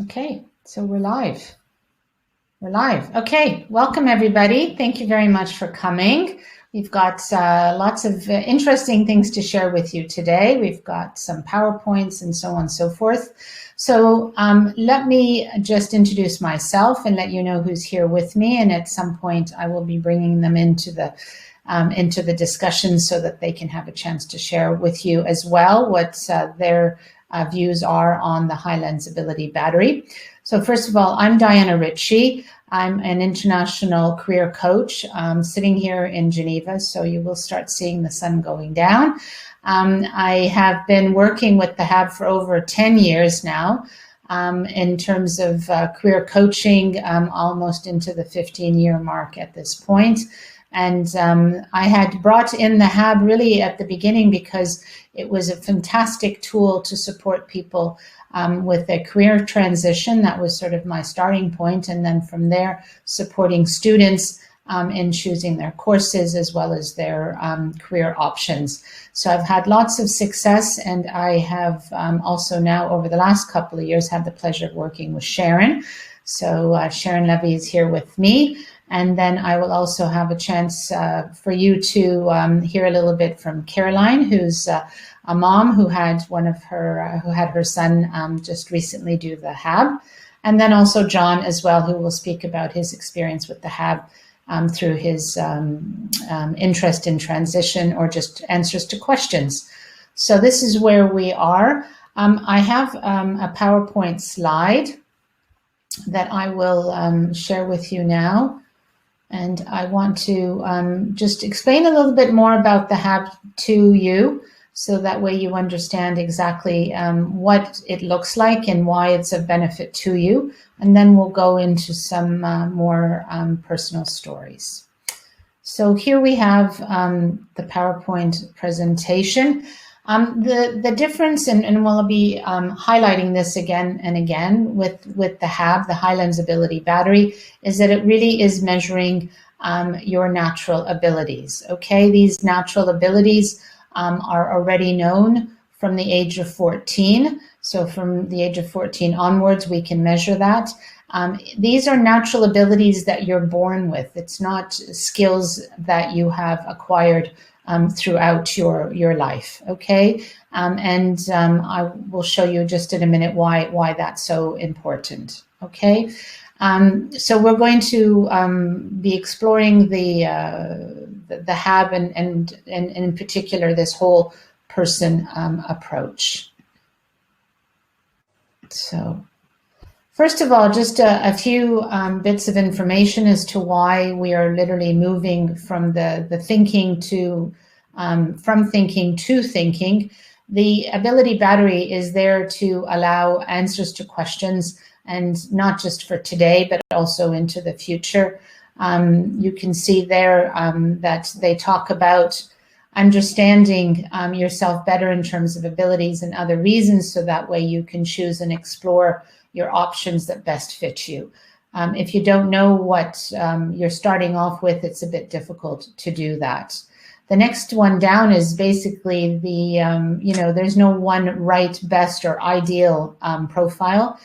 Okay, so we're live. We're live. Okay, welcome everybody. Thank you very much for coming. We've got lots of interesting things to share with you today. We've got some PowerPoints and so on and so forth. So let me just introduce myself and let you know who's here with me. And at some point, I will be bringing them into the discussion so that they can have a chance to share with you as well what their views are on the Highlands Ability Battery. So first of all, I'm Diana Ritchie. I'm an international career coach sitting here in Geneva, so you will start seeing the sun going down. I have been working with the HAB for over 10 years now in terms of career coaching, almost into the 15-year mark at this point. And I had brought in the HAB really at the beginning because it was a fantastic tool to support people with a career transition. That was sort of my starting point. And then from there, supporting students in choosing their courses as well as their career options. So I've had lots of success, and I have also now over the last couple of years had the pleasure of working with Sharon. So Sharon Levy is here with me. And then I will also have a chance for you to hear a little bit from Caroline, who's a mom who had her son just recently do the HAB, and then also John as well, who will speak about his experience with the HAB through his interest in transition or just answers to questions. So this is where we are. I have a PowerPoint slide that I will share with you now. And I want to just explain a little bit more about the HAB to you, so that way you understand exactly what it looks like and why it's of benefit to you. And then we'll go into some more personal stories. So here we have the PowerPoint presentation. The difference, and we'll be highlighting this again and again with the HAB, the Highlands Ability Battery, is that it really is measuring your natural abilities. Okay, these natural abilities are already known from the age of 14. So from the age of 14 onwards, we can measure that. These are natural abilities that you're born with. It's not skills that you have acquired throughout your life, okay? I will show you just in a minute why that's so important, okay? So we're going to be exploring the HAB and in particular this whole person approach. So first of all, just a few bits of information as to why we are literally moving from the thinking to from thinking to thinking. The Ability Battery is there to allow answers to questions, and not just for today, but also into the future. You can see there that they talk about understanding yourself better in terms of abilities and other reasons, so that way you can choose and explore your options that best fit you. If you don't know what you're starting off with, it's a bit difficult to do that. The next one down is basically there's no one right, best, or ideal profile.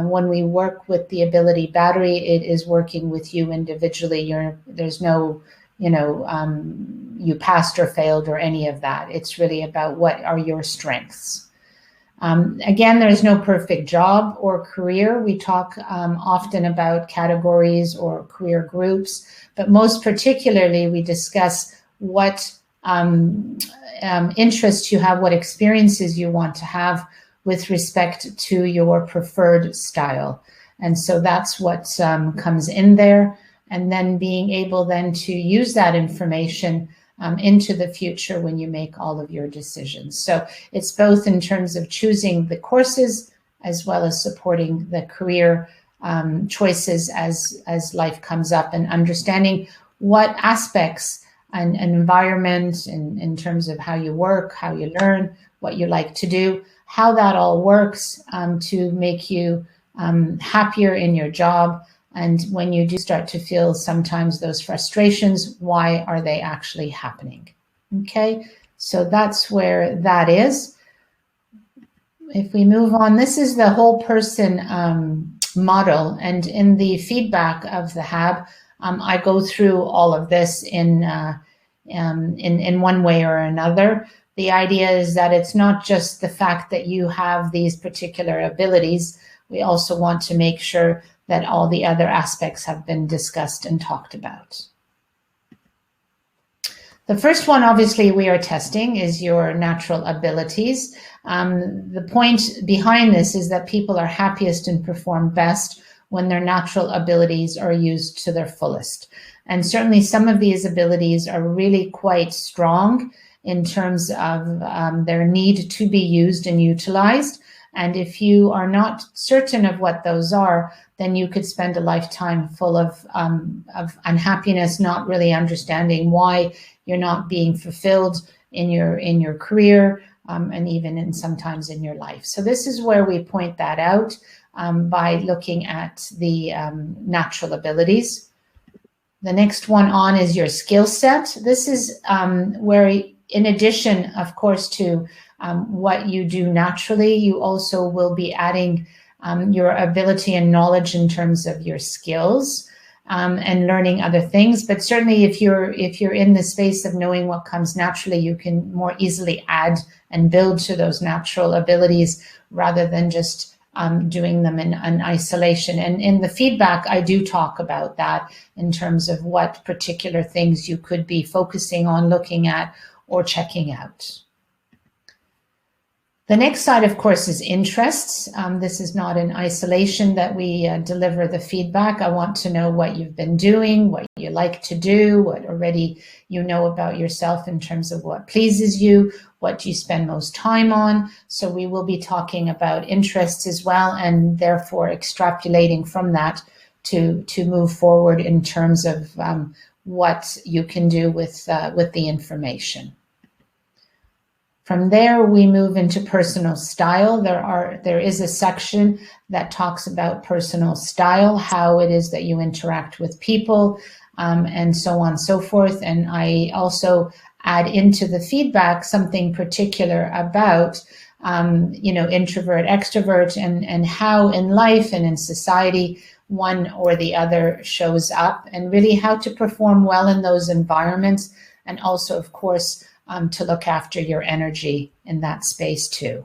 When we work with the Ability Battery, it is working with you individually. There's no, you passed or failed or any of that. It's really about what are your strengths. Again, there's no perfect job or career. We talk often about categories or career groups, but most particularly we discuss what interests you have, what experiences you want to have with respect to your preferred style. And so that's what comes in there. And then being able then to use that information into the future when you make all of your decisions. So it's both in terms of choosing the courses as well as supporting the career choices as life comes up, and understanding what aspects and environment in terms of how you work, how you learn, what you like to do, how that all works to make you happier in your job. And when you do start to feel sometimes those frustrations, why are they actually happening? Okay, so that's where that is. if we move on, this is the whole person model, and in the feedback of the HAB, I go through all of this in one way or another. The idea is that it's not just the fact that you have these particular abilities. We also want to make sure that all the other aspects have been discussed and talked about. The first one, obviously, we are testing is your natural abilities. The point behind this is that people are happiest and perform best when their natural abilities are used to their fullest. And certainly some of these abilities are really quite strong in terms of their need to be used and utilized. And if you are not certain of what those are, then you could spend a lifetime full of unhappiness, not really understanding why you're not being fulfilled in your career, and even sometimes in your life. So this is where we point that out by looking at the natural abilities. The next one on is your skill set. This is where, in addition, of course, to what you do naturally, you also will be adding your ability and knowledge in terms of your skills and learning other things. But certainly if you're in the space of knowing what comes naturally, you can more easily add and build to those natural abilities rather than just doing them in isolation. And in the feedback, I do talk about that in terms of what particular things you could be focusing on, looking at, or checking out. The next side, of course, is interests. This is not in isolation that we deliver the feedback. I want to know what you've been doing, what you like to do, what already you know about yourself in terms of what pleases you, what you spend most time on. So we will be talking about interests as well, and therefore extrapolating from that to move forward in terms of what you can do with the information. From there, we move into personal style. There is a section that talks about personal style, how it is that you interact with people, and so on and so forth. And I also add into the feedback something particular about, introvert, extrovert, and how in life and in society one or the other shows up, and really how to perform well in those environments, and also, of course, to look after your energy in that space too.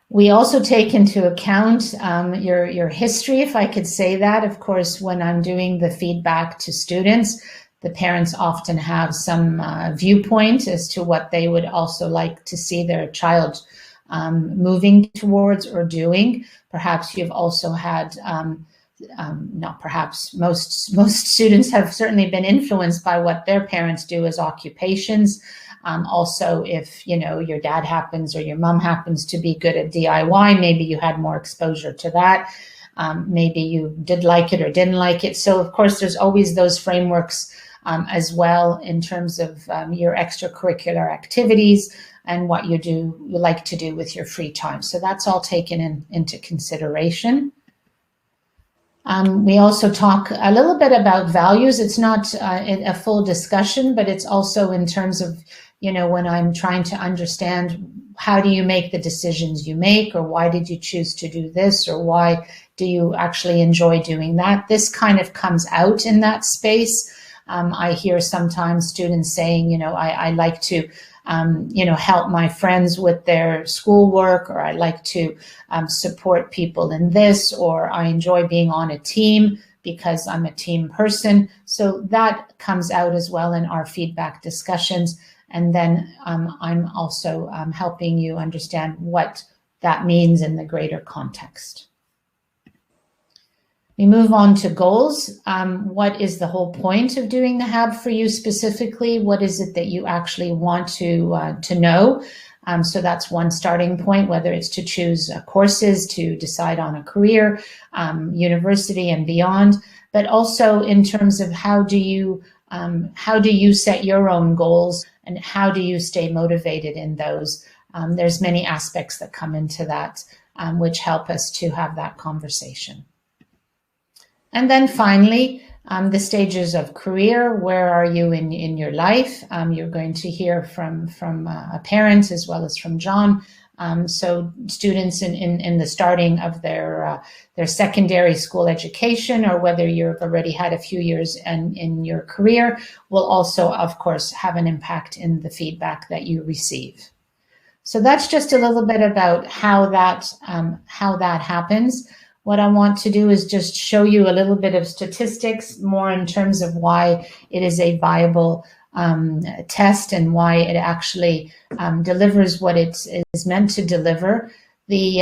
We also take into account your history, if I could say that. Of course, when I'm doing the feedback to students, the parents often have some viewpoint as to what they would also like to see their child moving towards or doing. Perhaps you've also had not perhaps, most students have certainly been influenced by what their parents do as occupations. Also, if your dad happens or your mom happens to be good at DIY, maybe you had more exposure to that. Maybe you did like it or didn't like it. So of course, there's always those frameworks as well in terms of your extracurricular activities and what you like to do with your free time. So that's all taken into consideration. We also talk a little bit about values. It's not a full discussion, but it's also in terms of, when I'm trying to understand how do you make the decisions you make, or why did you choose to do this, or why do you actually enjoy doing that? This kind of comes out in that space. I hear sometimes students saying, I like to help my friends with their schoolwork, or I like to support people in this, or I enjoy being on a team because I'm a team person. So that comes out as well in our feedback discussions. And then I'm also helping you understand what that means in the greater context. We move on to goals. What is the whole point of doing the HAB for you specifically? What is it that you actually want to know? So that's one starting point, whether it's to choose courses, to decide on a career, university and beyond, but also in terms of how do you set your own goals and how do you stay motivated in those? There's many aspects that come into that, which help us to have that conversation. And then finally, The stages of career, where are you in your life? You're going to hear from a parent as well as from John. So students in the starting of their secondary school education, or whether you've already had a few years in your career, will also, of course, have an impact in the feedback that you receive. So that's just a little bit about how that happens. What I want to do is just show you a little bit of statistics, more in terms of why it is a viable test and why it actually delivers what it is meant to deliver. The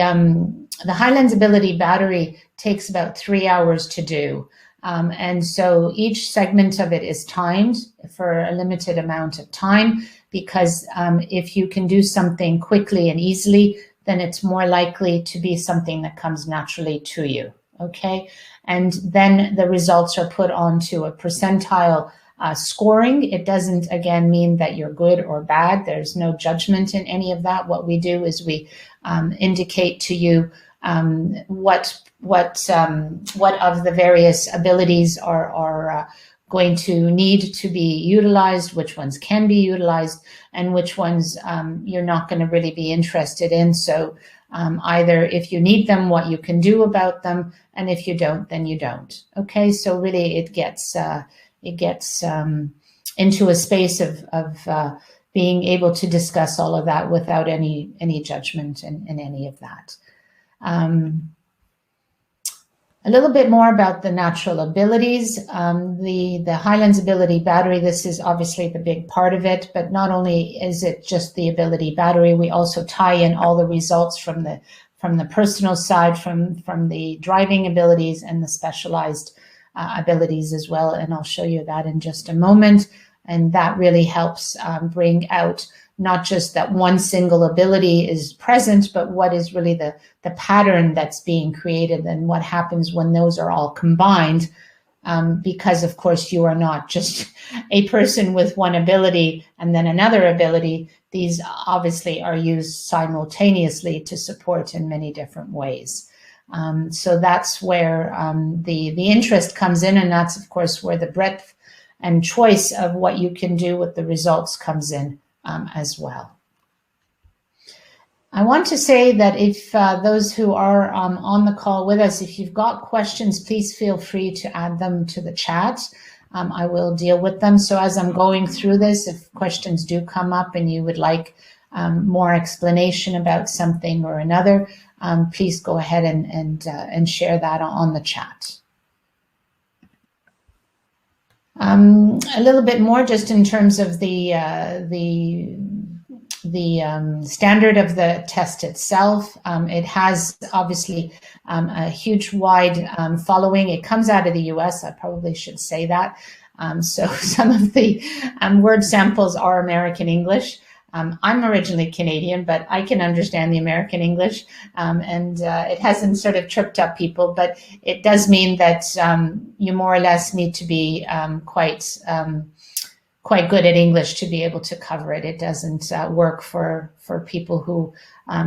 Highlands Ability Battery takes about 3 hours to do. And so each segment of it is timed for a limited amount of time, because if you can do something quickly and easily, then it's more likely to be something that comes naturally to you, okay? And then the results are put onto a percentile scoring. It doesn't, again, mean that you're good or bad. There's no judgment in any of that. What we do is we indicate to you what of the various abilities are going to need to be utilized, which ones can be utilized, and which ones you're not going to really be interested in. So either if you need them, what you can do about them, and if you don't, then you don't. Okay, so really it gets into a space of being able to discuss all of that without any judgment in any of that. A little bit more about the natural abilities. The Highlands Ability Battery, this is obviously the big part of it, but not only is it just the ability battery, we also tie in all the results from the personal side, from the driving abilities and the specialized abilities as well. And I'll show you that in just a moment. And that really helps bring out not just that one single ability is present, but what is really the pattern that's being created and what happens when those are all combined. Because, of course, you are not just a person with one ability and then another ability. These obviously are used simultaneously to support in many different ways. So that's where the interest comes in, and that's, of course, where the breadth and choice of what you can do with the results comes in as well. I want to say that if those who are on the call with us, if you've got questions, please feel free to add them to the chat. I will deal with them. So as I'm going through this, if questions do come up and you would like more explanation about something or another, please go ahead and share that on the chat. A little bit more just in terms of the standard of the test itself. It has obviously a huge wide following. It comes out of the US, I probably should say that. So some of the word samples are American English. I'm originally Canadian, but I can understand the American English, and it hasn't sort of tripped up people, but it does mean that you more or less need to be quite good at English to be able to cover it. It doesn't work for people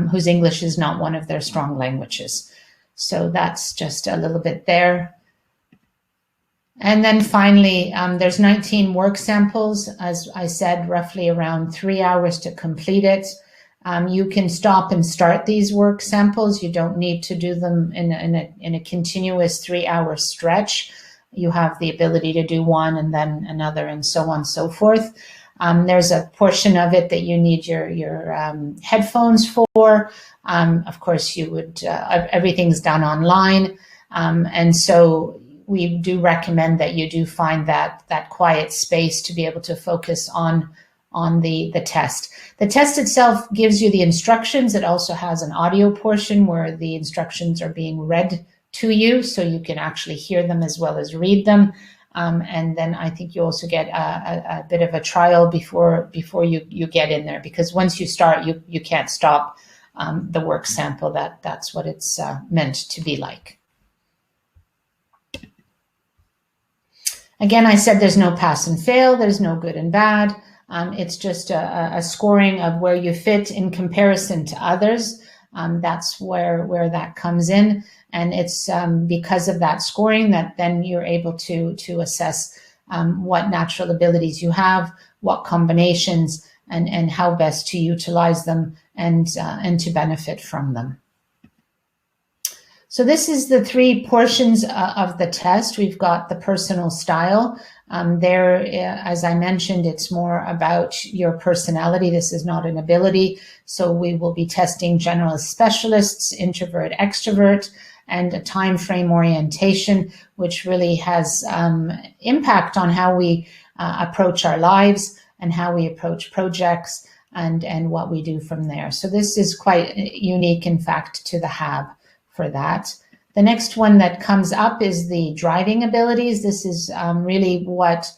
whose English is not one of their strong languages. So that's just a little bit there. And then finally, there's 19 work samples, as I said, roughly around 3 hours to complete it. You can stop and start these work samples. You don't need to do them in a continuous 3-hour stretch. You have the ability to do one and then another and so on and so forth. There's a portion of it that you need your headphones for. Of course, you would everything's done online. And so we do recommend that you do find that quiet space to be able to focus on the test. The test itself gives you the instructions. It also has an audio portion where the instructions are being read to you, so you can actually hear them as well as read them. And then I think you also get a bit of a trial before you get in there, because once you start, you can't stop the work sample. That's what it's meant to be like. Again, I said there's no pass and fail. There's no good and bad. It's just a scoring of where you fit in comparison to others. that's where that comes in. And it's because of that scoring that then you're able to assess what natural abilities you have, what combinations, and how best to utilize them and to benefit from them. So this is the three portions of the test. We've got the personal style. There, as I mentioned, it's more about your personality. This is not an ability. So we will be testing generalist specialists, introvert, extrovert, and a time frame orientation, which really has impact on how we approach our lives and how we approach projects and what we do from there. So this is quite unique, in fact, to the HAB for that. The next one that comes up is the driving abilities. This is really what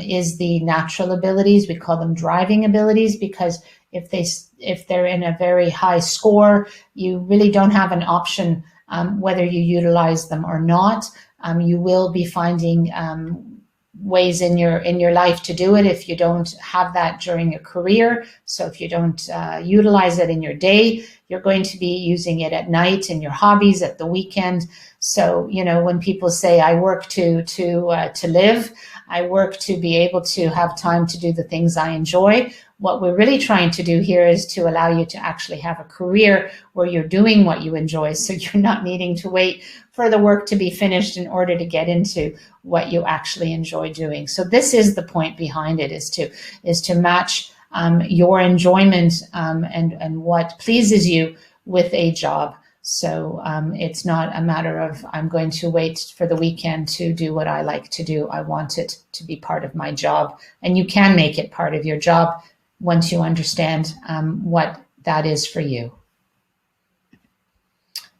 is the natural abilities. We call them driving abilities because if they're in a very high score, you really don't have an option whether you utilize them or not. You will be finding ways in your life to do it if you don't have that during your career. So if you don't utilize it in your day, you're going to be using it at night in your hobbies at the weekend. So, you know, when people say I work to live, I work to be able to have time to do the things I enjoy. What we're really trying to do here is to allow you to actually have a career where you're doing what you enjoy. So you're not needing to wait for the work to be finished in order to get into what you actually enjoy doing. So this is the point behind it, is to match your enjoyment and what pleases you with a job. So it's not a matter of I'm going to wait for the weekend to do what I like to do. I want it to be part of my job. And you can make it part of your job once you understand what that is for you.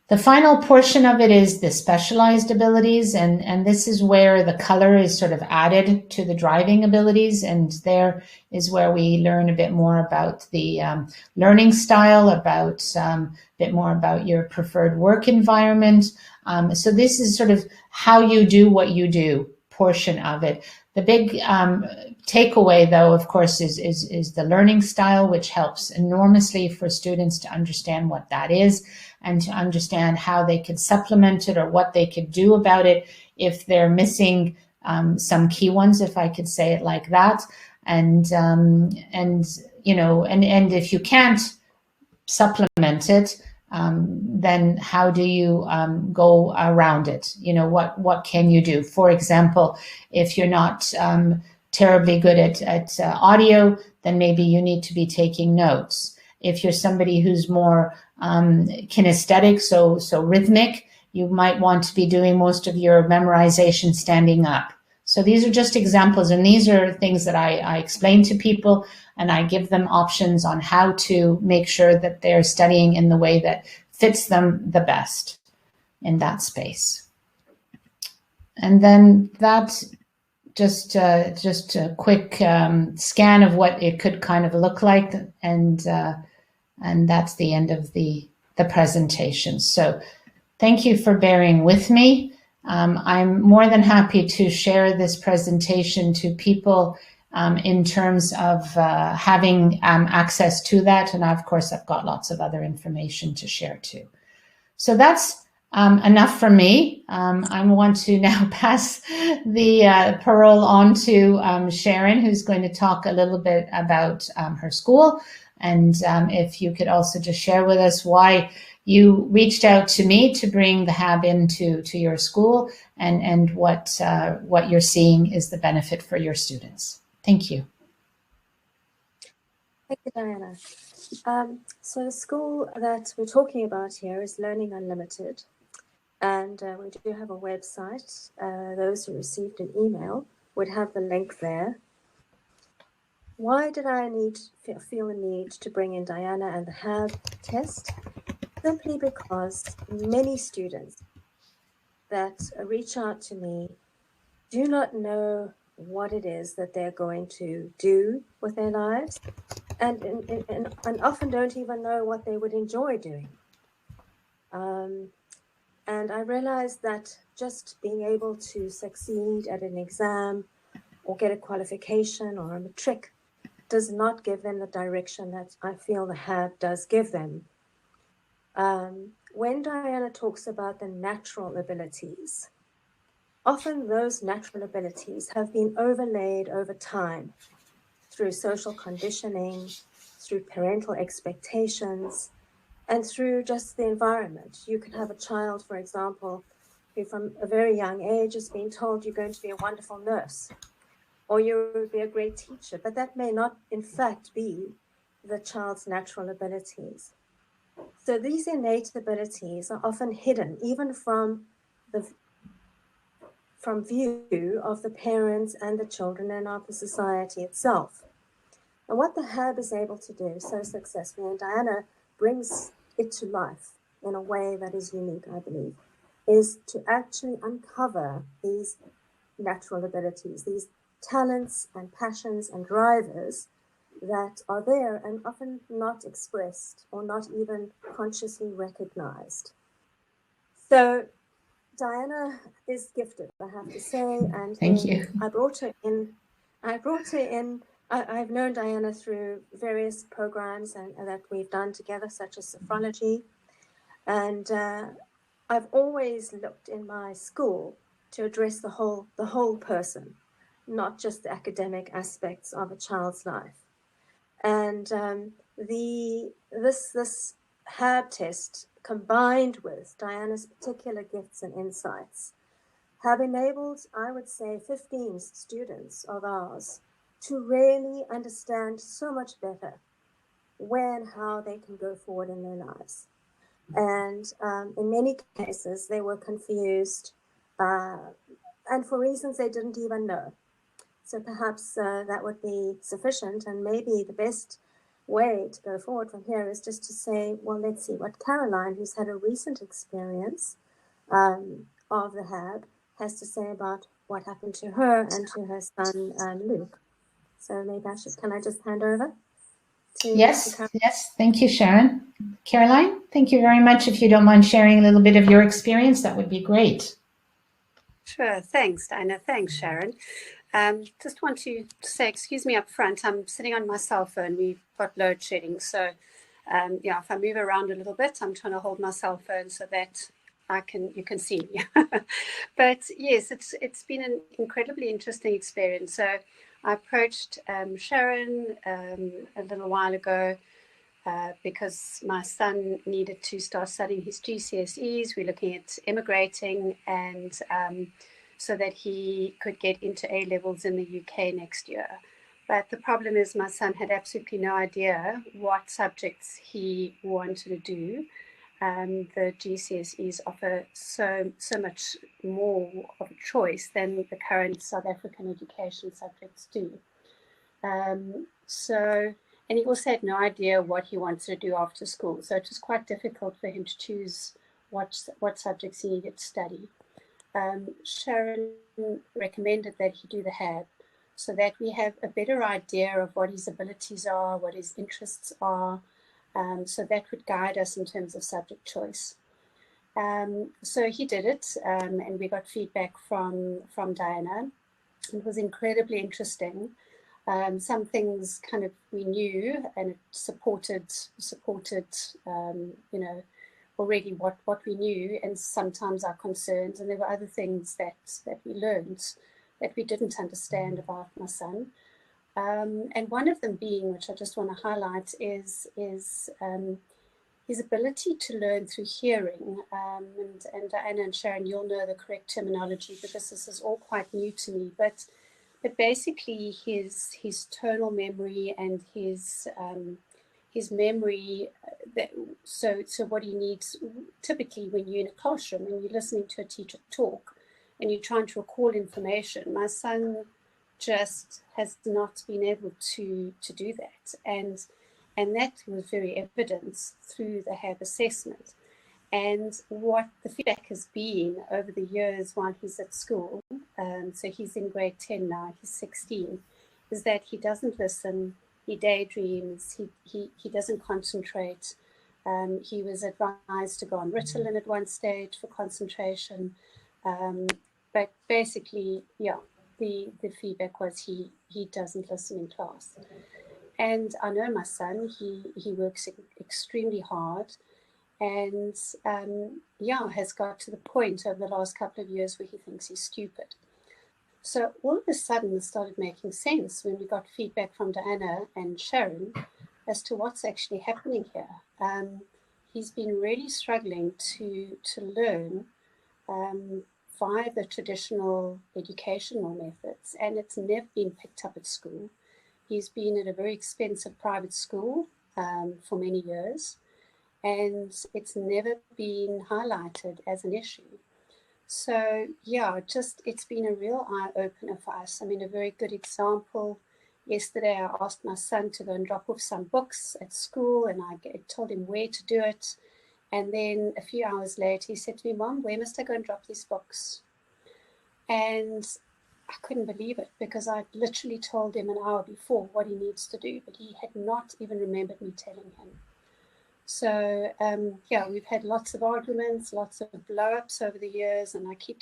The final portion of it is the specialized abilities, and this is where the color is sort of added to the driving abilities, and there is where we learn a bit more about the learning style, about a bit more about your preferred work environment. So this is sort of how you do what you do portion of it. The big takeaway, though, of course, is the learning style, which helps enormously for students to understand what that is and to understand how they could supplement it or what they could do about it if they're missing some key ones, if I could say it like that. And you know, and if you can't supplement it, then how do you go around it? You know, what can you do? For example, if you're not terribly good at audio, then maybe you need to be taking notes. If you're somebody who's more kinesthetic, so rhythmic, you might want to be doing most of your memorization standing up. So these are just examples, and these are things that I explain to people, and I give them options on how to make sure that they're studying in the way that fits them the best in that space. And then that's just a quick scan of what it could kind of look like, and that's the end of the presentation. So thank you for bearing with me. I'm more than happy to share this presentation to people in terms of having access to that. And of course, I've got lots of other information to share too. So that's enough from me. I want to now pass the parole on to Sharon, who's going to talk a little bit about her school. And if you could also just share with us why you reached out to me to bring the HAB into your school, and what you're seeing is the benefit for your students. Thank you. Thank you, Diana. So the school that we're talking about here is Learning Unlimited, and we do have a website. Those who received an email would have the link there. Why did I feel a need to bring in Diana and the HAB test? Simply because many students that reach out to me do not know what it is that they're going to do with their lives, and often don't even know what they would enjoy doing. And I realized that just being able to succeed at an exam or get a qualification or a matric does not give them the direction that I feel the HAB does give them. When Diana talks about the natural abilities, often those natural abilities have been overlaid over time through social conditioning, through parental expectations, and through just the environment. You can have a child, for example, who from a very young age has been told you're going to be a wonderful nurse or you will be a great teacher, but that may not in fact be the child's natural abilities. So these innate abilities are often hidden even from view of the parents and the children and of the society itself. And what the HAB is able to do so successfully, and Diana brings it to life in a way that is unique, I believe, is to actually uncover these natural abilities, these talents and passions and drivers that are there and often not expressed or not even consciously recognized. So Diana is gifted, I have to say, and Thank you. I brought her in. I've known Diana through various programs and that we've done together, such as sophrology, and I've always looked in my school to address the whole person, not just the academic aspects of a child's life. And this HAB test, combined with Diana's particular gifts and insights, have enabled, I would say, 15 students of ours to really understand so much better where and how they can go forward in their lives. And in many cases, they were confused and for reasons they didn't even know. So perhaps that would be sufficient, and maybe the best way to go forward from here is just to say, well, let's see what Caroline, who's had a recent experience of the HAB, has to say about what happened to her and to her son, Luke. So maybe can I just hand over to Yes, yes. Thank you, Sharon. Caroline, thank you very much. If you don't mind sharing a little bit of your experience, that would be great. Sure. Thanks, Diana. Thanks, Sharon. Just want to say, excuse me up front, I'm sitting on my cell phone. We've got load shedding. So, yeah, if I move around a little bit, I'm trying to hold my cell phone so that you can see me. But yes, it's been an incredibly interesting experience. So I approached Sharon a little while ago because my son needed to start studying his GCSEs. We're looking at immigrating and so that he could get into A levels in the UK next year. But the problem is my son had absolutely no idea what subjects he wanted to do. The GCSEs offer so much more of a choice than the current South African education subjects do. And he also had no idea what he wanted to do after school. So it was quite difficult for him to choose what subjects he needed to study. Sharon recommended that he do the HAB so that we have a better idea of what his abilities are, what his interests are. So that would guide us in terms of subject choice. So he did it, and we got feedback from Diana. It was incredibly interesting. Some things kind of we knew, and it supported already what we knew, and sometimes our concerns. And there were other things that we learned that we didn't understand about my son. And one of them being, which I just want to highlight, is his ability to learn through hearing. And Diana and Sharon, you'll know the correct terminology because this is all quite new to me. But basically, his tonal memory and his memory. So what he needs typically when you're in a classroom and you're listening to a teacher talk, and you're trying to recall information. My son just has not been able to do that, and that was very evident through the HAB assessment. And what the feedback has been over the years while he's at school, so he's in grade 10 now, he's 16, is that he doesn't listen, he daydreams, he doesn't concentrate. He was advised to go on Ritalin at one stage for concentration. But basically, yeah, the feedback was he doesn't listen in class. And I know my son, he works extremely hard. and yeah, has got to the point over the last couple of years where he thinks he's stupid. So all of a sudden, it started making sense when we got feedback from Diana and Sharon as to what's actually happening here. He's been really struggling to learn via the traditional educational methods, and it's never been picked up at school. He's been at a very expensive private school for many years, and it's never been highlighted as an issue. So yeah, it's been a real eye-opener for us. I mean, a very good example. Yesterday, I asked my son to go and drop off some books at school, and I told him where to do it. And then a few hours later, he said to me, "Mom, where must I go and drop these books?" And I couldn't believe it, because I literally told him an hour before what he needs to do, but he had not even remembered me telling him. So yeah, we've had lots of arguments, lots of blow-ups over the years, and I keep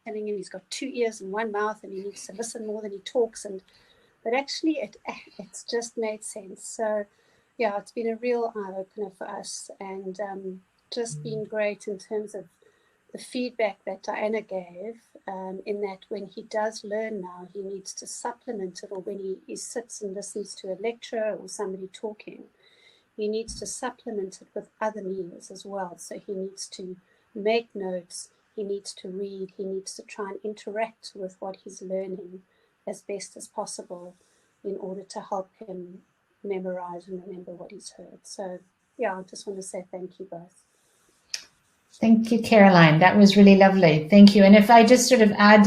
telling him he's got 2 ears and 1 mouth, and he needs to listen more than he talks. But actually, it's just made sense. So yeah, it's been a real eye-opener for us, and just been great in terms of the feedback that Diana gave, in that when he does learn now, he needs to supplement it, or when he sits and listens to a lecturer or somebody talking, he needs to supplement it with other means as well. So he needs to make notes, he needs to read, he needs to try and interact with what he's learning as best as possible in order to help him memorize and remember what he's heard. So yeah, I just want to say thank you both. Thank you, Caroline. That was really lovely. Thank you. And if I just sort of add,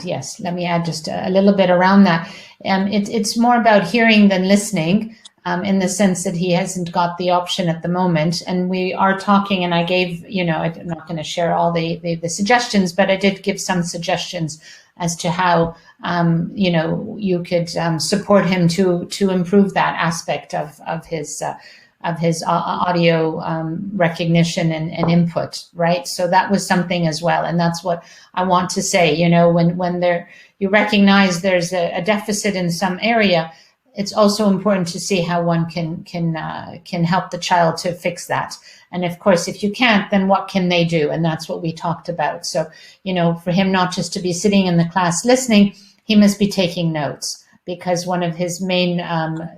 yes, let me add just a little bit around that. It's more about hearing than listening, in the sense that he hasn't got the option at the moment. And we are talking, and I gave, I'm not going to share all the suggestions, but I did give some suggestions as to how, you could support him to improve that aspect of his audio recognition and input, right? So that was something as well. And that's what I want to say, when you recognize there's a deficit in some area, it's also important to see how one can help the child to fix that. And of course, if you can't, then what can they do? And that's what we talked about. So, for him not just to be sitting in the class listening, he must be taking notes, because one of his main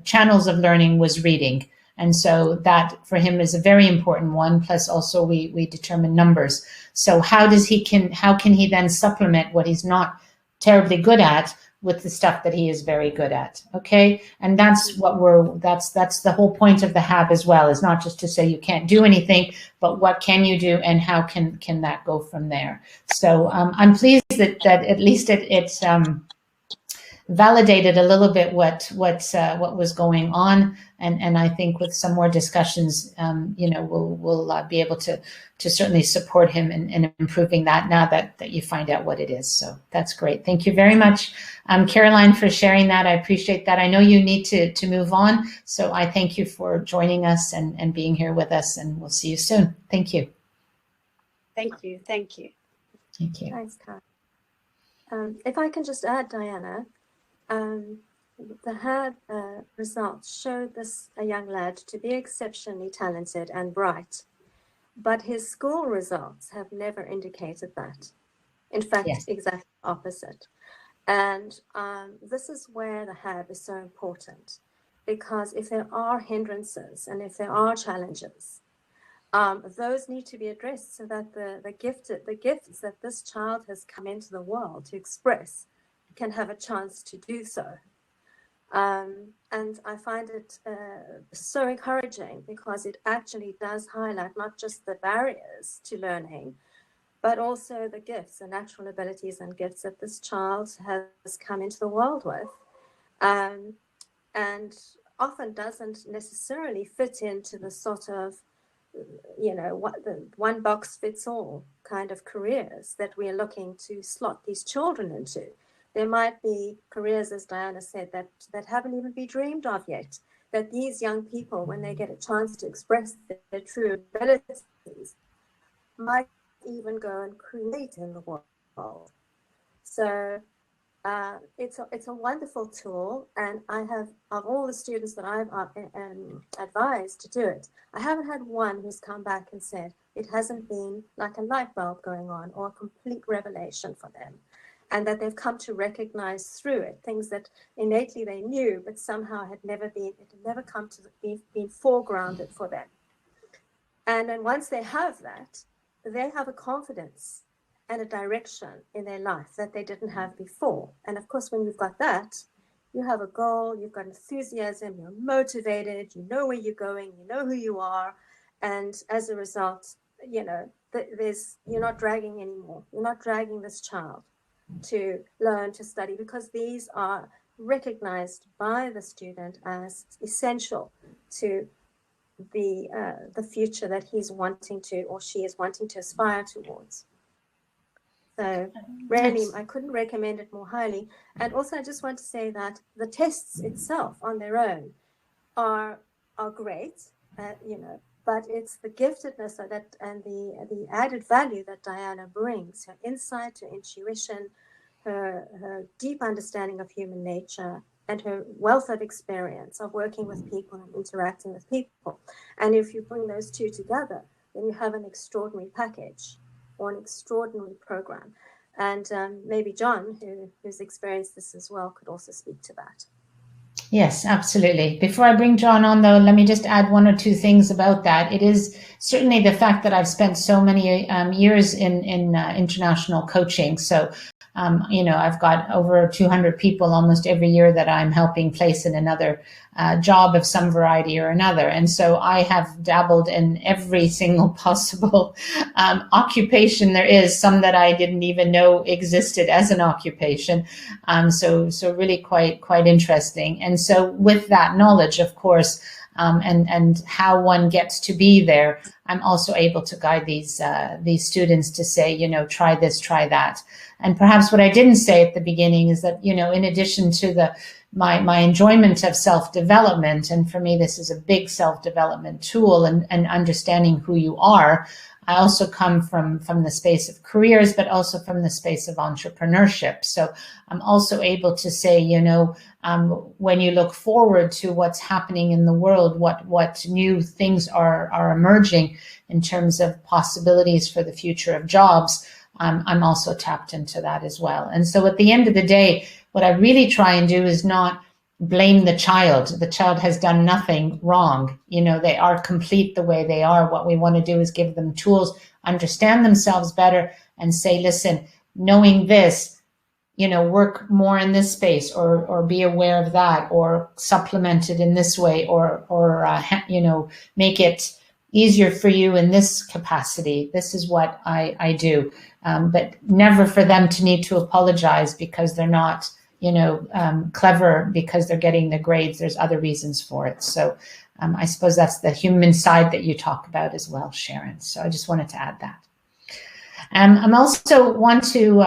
channels of learning was reading. And so that for him is a very important one. Plus also we determine numbers. So how can he then supplement what he's not terribly good at with the stuff that he is very good at? Okay. And that's that's the whole point of the HAB as well, is not just to say you can't do anything, but what can you do and how can that go from there? So I'm pleased that at least it's validated a little bit what was going on, and I think with some more discussions, we'll be able to certainly support him in improving that, now that you find out what it is. So that's great. Thank you very much, Caroline, for sharing that. I appreciate that. I know you need to move on, so I thank you for joining us and being here with us, and we'll see you soon. Thank you. Thank you. Thank you. Thank you. Thanks, Carol. If I can just add, Diana, the HAB results showed this a young lad to be exceptionally talented and bright, but his school results have never indicated that. In fact, Yes. exactly opposite. And this is where the HAB is so important, because if there are hindrances and if there are challenges, those need to be addressed, so that the gifts that this child has come into the world to express can have a chance to do so. And I find it so encouraging, because it actually does highlight not just the barriers to learning, but also the gifts, the natural abilities and gifts that this child has come into the world with, and often doesn't necessarily fit into the sort of, what the one box fits all kind of careers that we're looking to slot these children into. There might be careers, as Diana said, that haven't even been dreamed of yet, that these young people, when they get a chance to express their true abilities, might even go and create in the world. So it's a wonderful tool, and I have, of all the students that I've advised to do it, I haven't had one who's come back and said it hasn't been like a light bulb going on or a complete revelation for them, and that they've come to recognize through it things that innately they knew, but somehow it had never come to been foregrounded for them. And then once they have that, they have a confidence and a direction in their life that they didn't have before. And of course, when you've got that, you have a goal, you've got enthusiasm, you're motivated, you know where you're going, you know who you are. And as a result, you know, you're not dragging anymore. You're not dragging this child to learn, to study, because these are recognized by the student as essential to the future that he's wanting to, or she is wanting to aspire towards. So really, I couldn't recommend it more highly. And also, I just want to say that the tests itself on their own are great, you know, but it's the giftedness of that and the added value that Diana brings, her insight, her intuition, her deep understanding of human nature, and her wealth of experience of working with people and interacting with people. And if you bring those two together, then you have an extraordinary package, or an extraordinary program. And maybe John, who's experienced this as well, could also speak to that. Yes, absolutely. Before I bring John on, though, let me just add one or two things about that. It is certainly the fact that I've spent so many years in international coaching. So, you know, I've got over 200 people almost every year that I'm helping place in another job of some variety or another. And so I have dabbled in every single possible occupation there is, some that I didn't even know existed as an occupation. So really quite interesting. And so with that knowledge, of course, and how one gets to be there, I'm also able to guide these students to say, you know, try this, try that. And perhaps what I didn't say at the beginning is that, you know, in addition to my enjoyment of self-development, and for me, this is a big self-development tool, and understanding who you are, I also come from the space of careers, but also from the space of entrepreneurship. So I'm also able to say, you know, when you look forward to what's happening in the world, what new things are emerging in terms of possibilities for the future of jobs, I'm also tapped into that as well. And so at the end of the day, what I really try and do is not blame the child. The child has done nothing wrong. You know, they are complete the way they are. What we want to do is give them tools, understand themselves better, and say, listen, knowing this, you know, work more in this space, or be aware of that, or supplement it in this way, or you know, make it easier for you in this capacity. This is what I do. But never for them to need to apologize because they're not, you know, clever because they're getting the grades. There's other reasons for it. So I suppose that's the human side that you talk about as well, Sharon. So I just wanted to add that. I'm also want to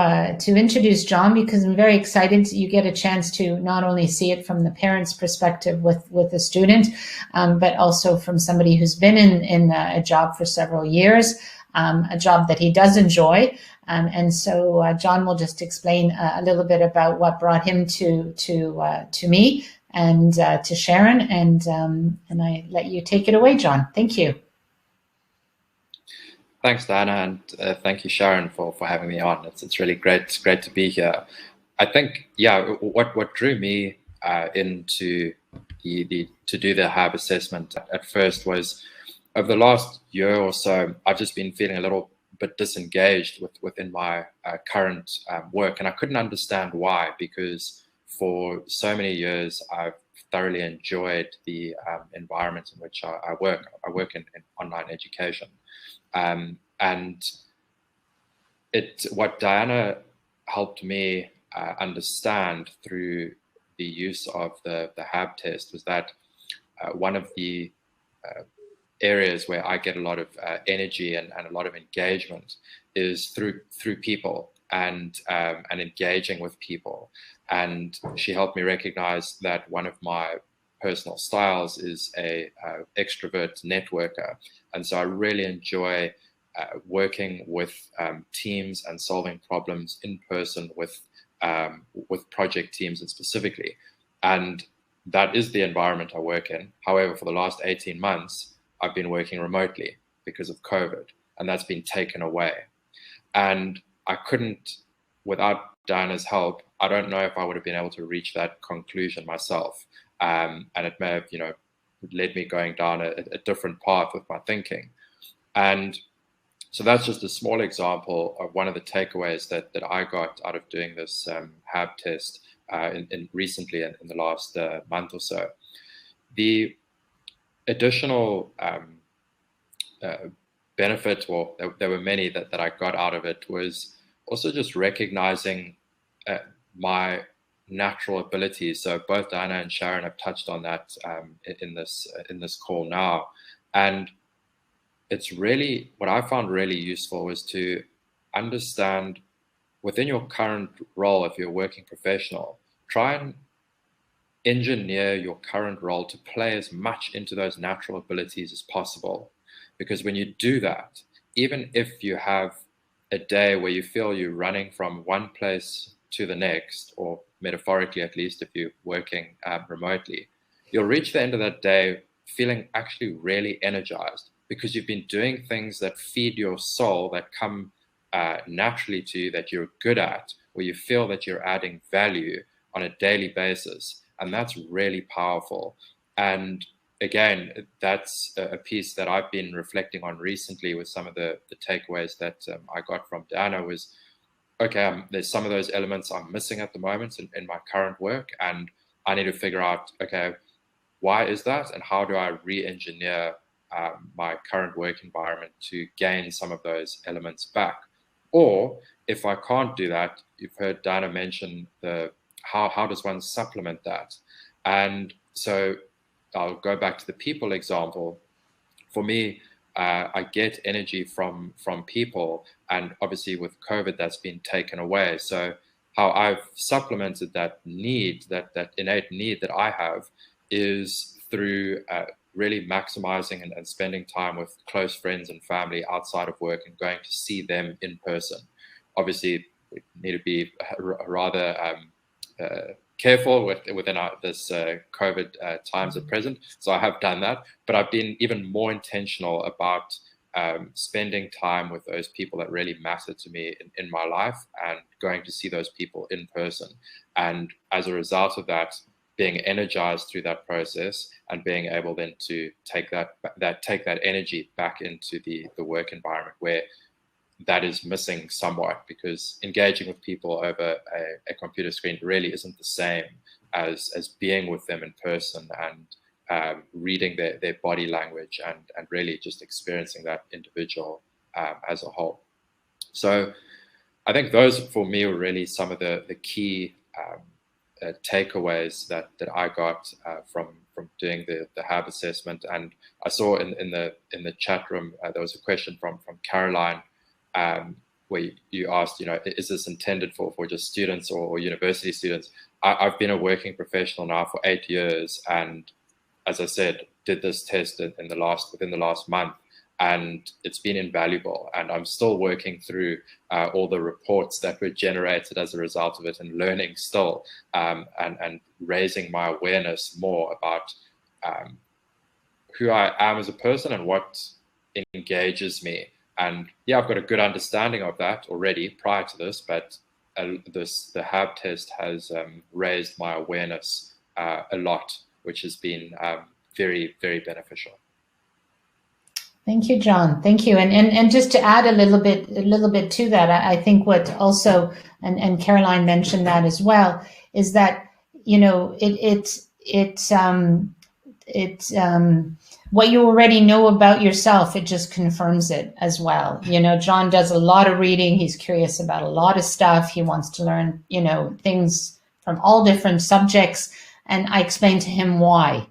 introduce John, because I'm very excited you get a chance to not only see it from the parent's perspective with a student, but also from somebody who's been in a job for several years, a job that he does enjoy. And so John will just explain a little bit about what brought him to me and to Sharon, and I let you take it away, John. Thank you. Thanks, Diana, and thank you, Sharon, for having me on. It's really great. It's great to be here. I think, yeah, what drew me into to do the HAB assessment at first was, over the last year or so, I've just been feeling a little bit disengaged within my current work, and I couldn't understand why, because for so many years I've thoroughly enjoyed the environment in which I work. I work in online education. And what Diana helped me understand through the use of the HAB test was that one of the areas where I get a lot of energy and a lot of engagement is through people and engaging with people. And she helped me recognize that one of my personal styles is a extrovert networker, and so I really enjoy working with teams and solving problems in person with with project teams and specifically. And that is the environment I work in. However, for the last 18 months, I've been working remotely because of COVID, and that's been taken away. And I couldn't, without Diana's help, I don't know if I would have been able to reach that conclusion myself. And it may have, led me going down a different path with my thinking. And so that's just a small example of one of the takeaways that I got out of doing this HAB test recently in the last month or so. The additional benefit, or there were many that I got out of it, was also just recognizing my natural abilities. So both Diana and Sharon have touched on that in this call now. And it's really, what I found really useful was to understand within your current role, if you're a working professional, try and engineer your current role to play as much into those natural abilities as possible. Because when you do that, even if you have a day where you feel you're running from one place to the next, or metaphorically at least if you're working remotely, you'll reach the end of that day feeling actually really energized, because you've been doing things that feed your soul, that come naturally to you, that you're good at, where you feel that you're adding value on a daily basis. And that's really powerful. And again, that's a piece that I've been reflecting on recently with some of the takeaways that I got from Diana was, okay, there's some of those elements I'm missing at the moment in my current work, and I need to figure out, okay, why is that, and how do I re-engineer my current work environment to gain some of those elements back? Or if I can't do that, you've heard Diana mention how does one supplement that? And so I'll go back to the people example. For me, I get energy from people, and obviously with COVID, that's been taken away. So how I've supplemented that need, that innate need that I have, is through really maximizing and spending time with close friends and family outside of work and going to see them in person. Obviously, we need to be rather careful within this COVID times at present. So I have done that, but I've been even more intentional about spending time with those people that really matter to me in my life, and going to see those people in person. And as a result of that, being energized through that process, and being able then to take that energy back into the work environment where that is missing somewhat, because engaging with people over a computer screen really isn't the same as being with them in person and reading their body language and really just experiencing that individual as a whole. So I think those for me were really some of the key takeaways that I got from doing the HAB assessment. And I saw in the chat room there was a question from Caroline, where you asked, is this intended for just students or university students? I've been a working professional now for 8 years, and as I said, did this test within the last month, and it's been invaluable. And I'm still working through all the reports that were generated as a result of it, and learning still, and raising my awareness more about who I am as a person and what engages me. And yeah, I've got a good understanding of that already prior to this, but the HAB test has raised my awareness a lot, which has been very, very beneficial. Thank you, John. Thank you. And just to add a little bit to that, I think what also, and Caroline mentioned that as well, is that what you already know about yourself, it just confirms it as well. John does a lot of reading. He's curious about a lot of stuff. He wants to learn, things from all different subjects. And I explained to him why,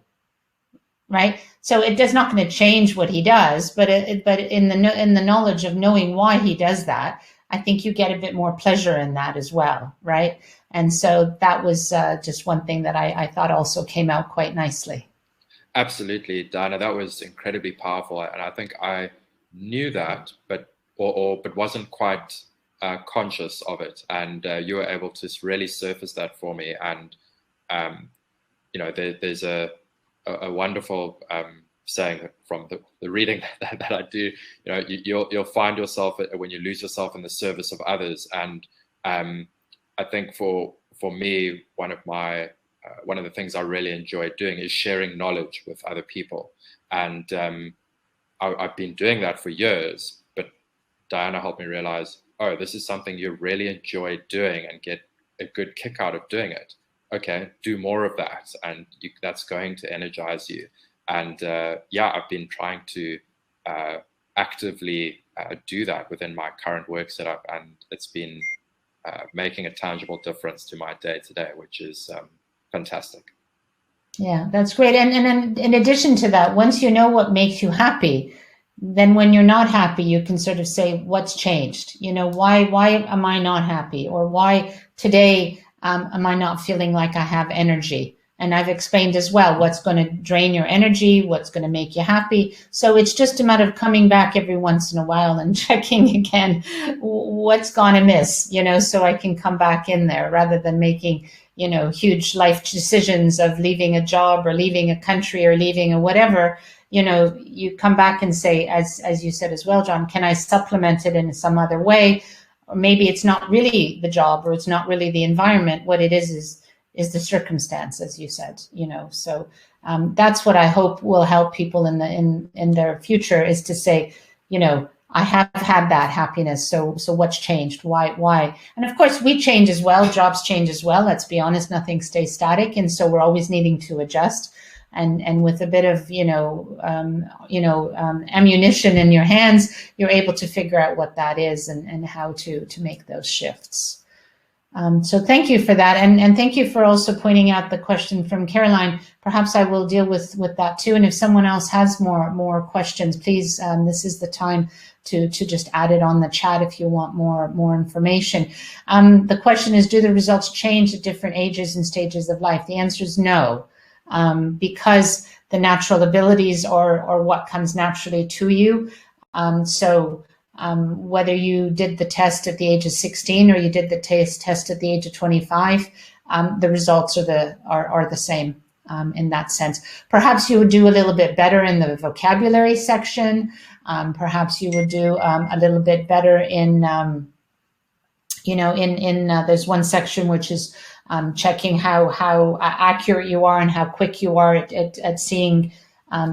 right? So it does not going to change what he does, but in the knowledge of knowing why he does that, I think you get a bit more pleasure in that as well, right? And so that was just one thing that I thought also came out quite nicely. Absolutely, Diana, that was incredibly powerful, and I think I knew that, but wasn't quite conscious of it, and you were able to really surface that for me. And there's a wonderful saying from the reading that I do. You'll find yourself when you lose yourself in the service of others. And I think for me, one of the things I really enjoy doing is sharing knowledge with other people. And I've been doing that for years, but Diana helped me realize, oh, this is something you really enjoy doing and get a good kick out of doing it. Okay, do more of that, and that's going to energize you. And I've been trying to actively do that within my current work setup, and it's been making a tangible difference to my day-to-day, which is fantastic. Yeah, that's great. And then in addition to that, once you know what makes you happy, then when you're not happy, you can sort of say, what's changed? Why am I not happy? Or why today am I not feeling like I have energy? And I've explained as well what's going to drain your energy, what's going to make you happy. So it's just a matter of coming back every once in a while and checking again what's gone amiss, so I can come back in there rather than making huge life decisions of leaving a job or leaving a country or leaving a whatever. You come back and say, as you said as well, John, can I supplement it in some other way? Or maybe it's not really the job, or it's not really the environment. What it is the circumstance, as you said. So that's what I hope will help people in their future, is to say, I have had that happiness. So what's changed? Why? And of course, we change as well. Jobs change as well. Let's be honest, nothing stays static. And so we're always needing to adjust. And with a bit of, ammunition in your hands, you're able to figure out what that is and how to make those shifts. So thank you for that. And thank you for also pointing out the question from Caroline. Perhaps I will deal with that too. And if someone else has more questions, please, this is the time to just add it on the chat if you want more information. The question is, do the results change at different ages and stages of life? The answer is no, because the natural abilities are what comes naturally to you. Whether you did the test at the age of 16 or you did the test at the age of 25, the results are the same in that sense. Perhaps you would do a little bit better in the vocabulary section. Perhaps you would do a little bit better in there's one section which is checking how accurate you are and how quick you are at seeing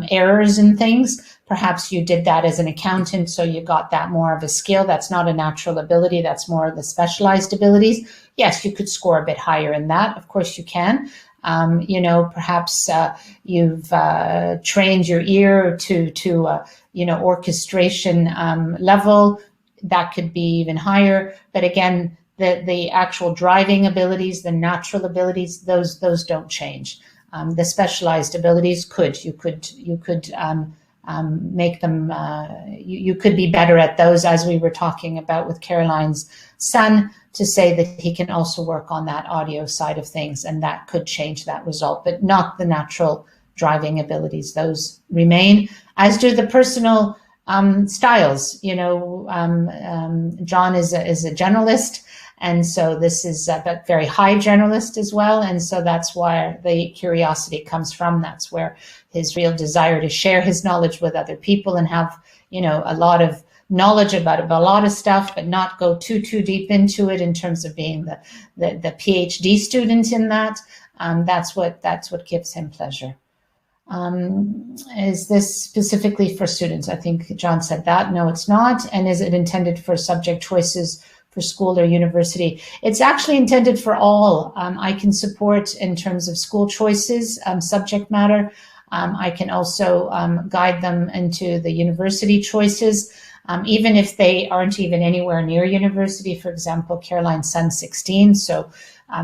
errors and things. Perhaps you did that as an accountant, so you got that more of a skill. That's not a natural ability. That's more of the specialized abilities. Yes, you could score a bit higher in that. Of course you can. Perhaps you've trained your ear to orchestration level. That could be even higher. But again, the actual driving abilities, the natural abilities, those don't change. The specialized abilities you could make them, you could be better at those, as we were talking about with Caroline's son, to say that he can also work on that audio side of things, and that could change that result, but not the natural driving abilities. Those remain, as do the personal styles. John is a generalist, and so this is a very high generalist as well. And so that's where the curiosity comes from. That's where his real desire to share his knowledge with other people and have, a lot of knowledge about a lot of stuff, but not go too deep into it in terms of being the PhD student in that. That's what gives him pleasure. Is this specifically for students? I think John said that. No, it's not. And is it intended for subject choices for school or university? It's actually intended for all. I can support in terms of school choices, subject matter. I can also guide them into the university choices, even if they aren't even anywhere near university. For example, Caroline's son's 16, so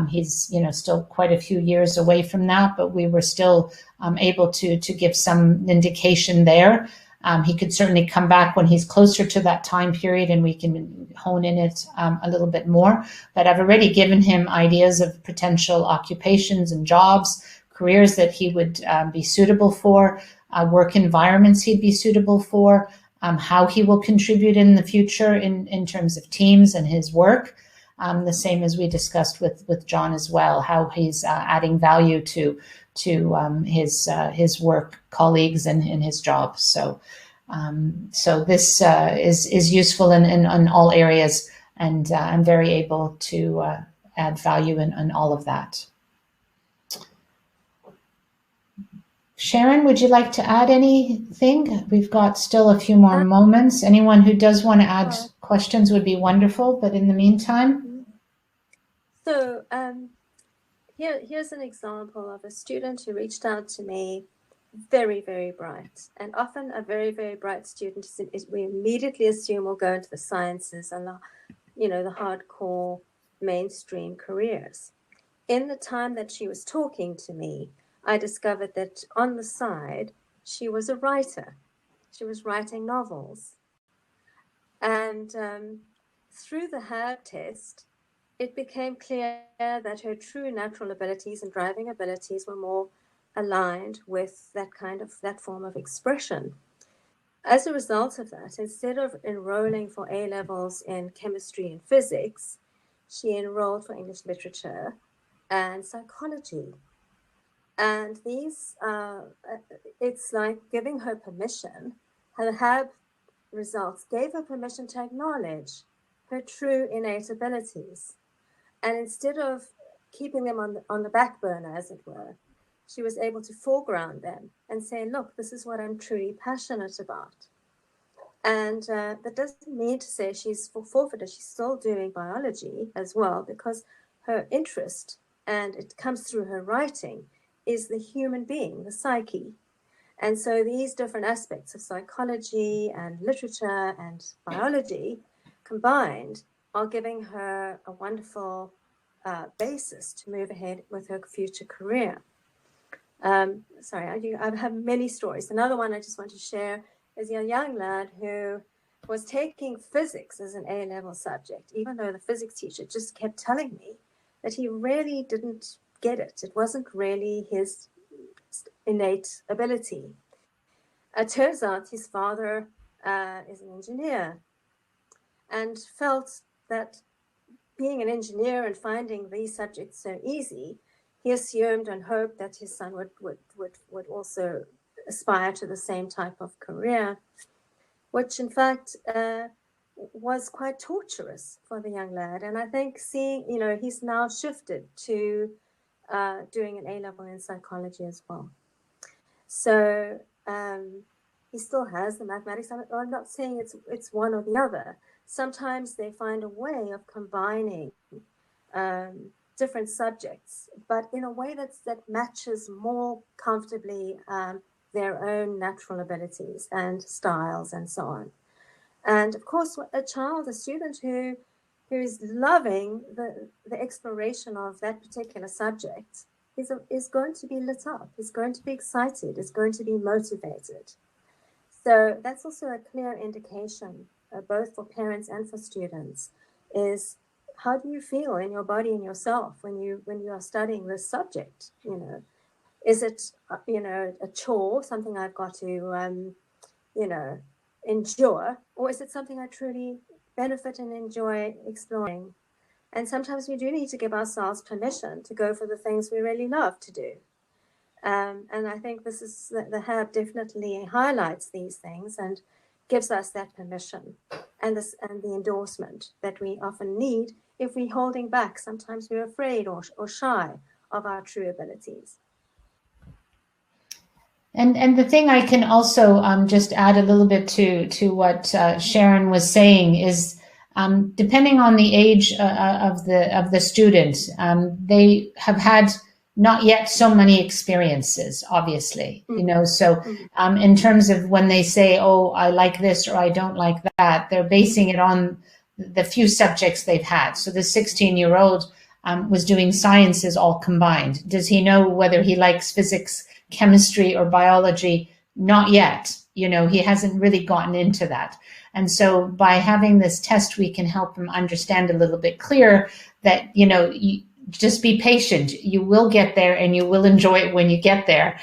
he's still quite a few years away from that, but we were still able to give some indication there. He could certainly come back when he's closer to that time period and we can hone in it a little bit more. But I've already given him ideas of potential occupations and jobs, careers that he would be suitable for, work environments he'd be suitable for, how he will contribute in the future in terms of teams and his work. The same as we discussed with John as well, how he's adding value to his work colleagues and in his job. So this is useful in all areas, and I'm very able to add value in all of that. Sharon, would you like to add anything? We've got still a few more moments. Anyone who does want to add questions would be wonderful, but in the meantime. So here's an example of a student who reached out to me, very, very bright. And often a very, very bright student, we immediately assume will go into the sciences and the hardcore mainstream careers. In the time that she was talking to me, I discovered that on the side, she was a writer. She was writing novels. And through the HAB test, it became clear that her true natural abilities and driving abilities were more aligned with that form of expression. As a result of that, instead of enrolling for A-levels in chemistry and physics, she enrolled for English literature and psychology. And these, it's like giving her permission. Her HAB results gave her permission to acknowledge her true innate abilities. And instead of keeping them on the back burner, as it were, she was able to foreground them and say, look, this is what I'm truly passionate about. And that doesn't mean to say she's forfeited. She's still doing biology as well, because her interest, and it comes through her writing, is the human being, the psyche. And so these different aspects of psychology and literature and biology combined are giving her a wonderful basis to move ahead with her future career. Sorry, I have many stories. Another one I just want to share is a young lad who was taking physics as an A-level subject, even though the physics teacher just kept telling me that he really didn't get it. It wasn't really his innate ability. It turns out his father is an engineer, and felt that being an engineer and finding these subjects so easy, he assumed and hoped that his son would also aspire to the same type of career, which in fact was quite torturous for the young lad. And I think he's now shifted to doing an A-level in psychology as well. So he still has the mathematics. I'm not saying it's one or the other. Sometimes they find a way of combining different subjects, but in a way that matches more comfortably their own natural abilities and styles and so on. And of course, a student who is loving the exploration of that particular subject is going to be lit up, is going to be excited, is going to be motivated. So that's also a clear indication, both for parents and for students, is how do you feel in your body and yourself when you are studying this subject? Is it a chore, something I've got to endure, or is it something I truly benefit and enjoy exploring? And sometimes we do need to give ourselves permission to go for the things we really love to do. And I think the HAB definitely highlights these things and gives us that permission and the endorsement that we often need if we're holding back. Sometimes we're afraid or shy of our true abilities. And the thing I can also just add a little bit to what Sharon was saying is, depending on the age of the student, they have had not yet so many experiences, obviously, so in terms of when they say, oh, I like this or I don't like that, they're basing it on the few subjects they've had. So the 16-year-old was doing sciences all combined. Does he know whether he likes physics, chemistry, or biology? Not yet. He hasn't really gotten into that. And so by having this test, we can help him understand a little bit clearer that, just be patient. You will get there and you will enjoy it when you get there,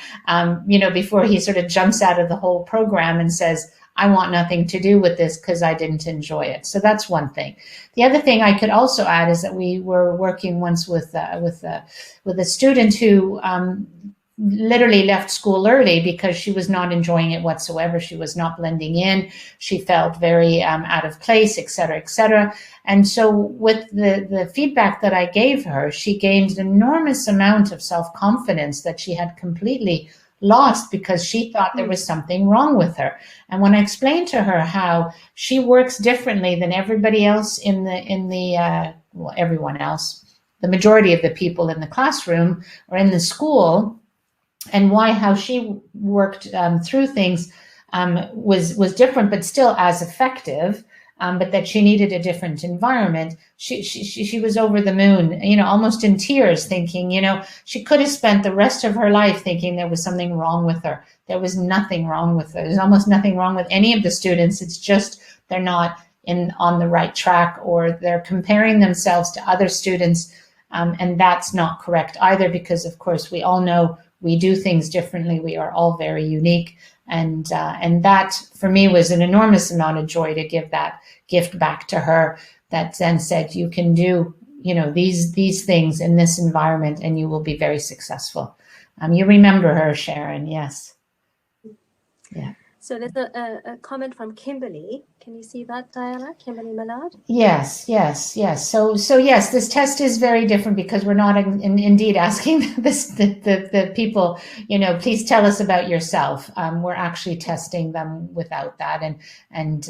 before he sort of jumps out of the whole program and says, I want nothing to do with this because I didn't enjoy it. So that's one thing. The other thing I could also add is that we were working once with a student who literally left school early because she was not enjoying it whatsoever. She was not blending in. She felt very out of place, et cetera, et cetera. And so with the feedback that I gave her, she gained an enormous amount of self-confidence that she had completely lost because she thought there was something wrong with her. And when I explained to her how she works differently than everybody else well, everyone else, the majority of the people in the classroom or in the school, and how she worked through things was different, but still as effective. But that she needed a different environment. She was over the moon, almost in tears, thinking, she could have spent the rest of her life thinking there was something wrong with her. There was nothing wrong with her. There's almost nothing wrong with any of the students. It's just they're not on the right track, or they're comparing themselves to other students, and that's not correct either, because of course we all know we do things differently. We are all very unique. And that for me was an enormous amount of joy to give that gift back to her, that then said, you can do, these things in this environment and you will be very successful. You remember her, Sharon? Yes. Yeah. So there's a comment from Kimberly. Can you see that, Diana? Kimberly Millard? Yes. So yes, this test is very different because we're not indeed asking the people, please tell us about yourself. We're actually testing them without that. And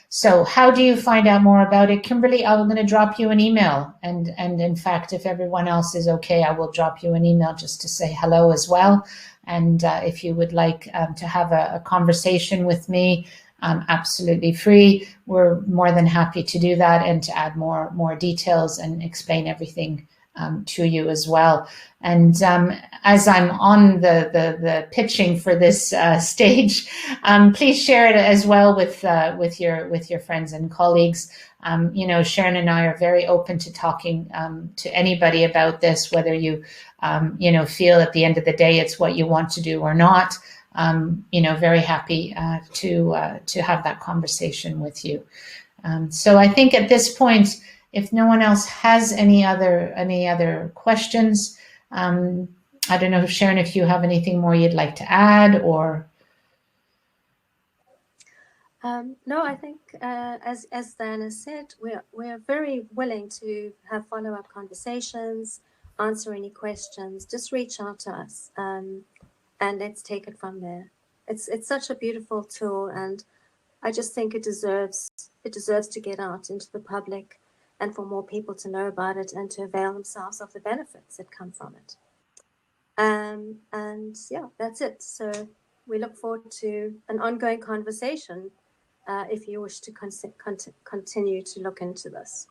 so how do you find out more about it? Kimberly, I'm going to drop you an email. And in fact, if everyone else is okay, I will drop you an email just to say hello as well. And if you would like to have a conversation with me, absolutely free. We're more than happy to do that and to add more details and explain everything to you as well. And as I'm on the pitching for this stage, please share it as well with your friends and colleagues. Sharon and I are very open to talking to anybody about this, whether you feel at the end of the day it's what you want to do or not. Very happy to have that conversation with you. So I think at this point, if no one else has any other questions, I don't know, Sharon, if you have anything more you'd like to add, or. No, I think as Diana said, we're very willing to have follow-up conversations, answer any questions. Just reach out to us, and let's take it from there. It's such a beautiful tool, and I just think it deserves to get out into the public, and for more people to know about it and to avail themselves of the benefits that come from it. And yeah, that's it. So we look forward to an ongoing conversation if you wish to continue to look into this.